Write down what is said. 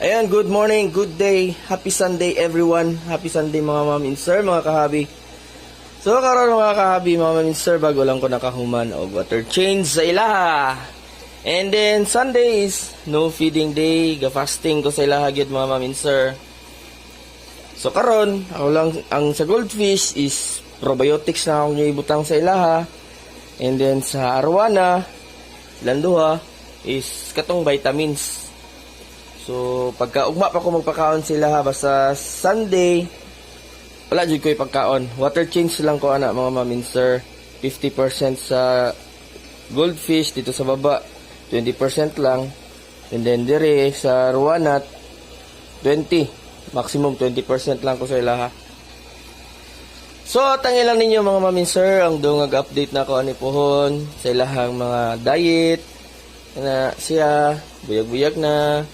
Ayan, good morning, good day, happy Sunday everyone. Happy Sunday mga ma'am and sir, mga kahabi. So karon mga kahabi, mga ma'am and sir, bago lang ko nakahuman og water change sa ilaha. And then Sunday is no feeding day, ga-fasting ko sa ilaha gyud mga ma'am and sir. So karon, ako lang ang sa goldfish is probiotics na akong ibutang sa ilaha. And then sa arwana, landuha is katong vitamins. So, pagka ugma pa ko magpakaon sila basta Sunday, wala jud ko ipagkaon. Water change lang ko ana mga ma'am and sir. 50% sa goldfish dito sa baba, 20% lang. And then dire sa ruwanat, 20. Maximum 20% lang ko sa ilaha. So, tangi lang ninyo mga ma'am and sir, ang dungag update na ko ani pohon sa ilahang mga diet na siya, buyag-buyag na.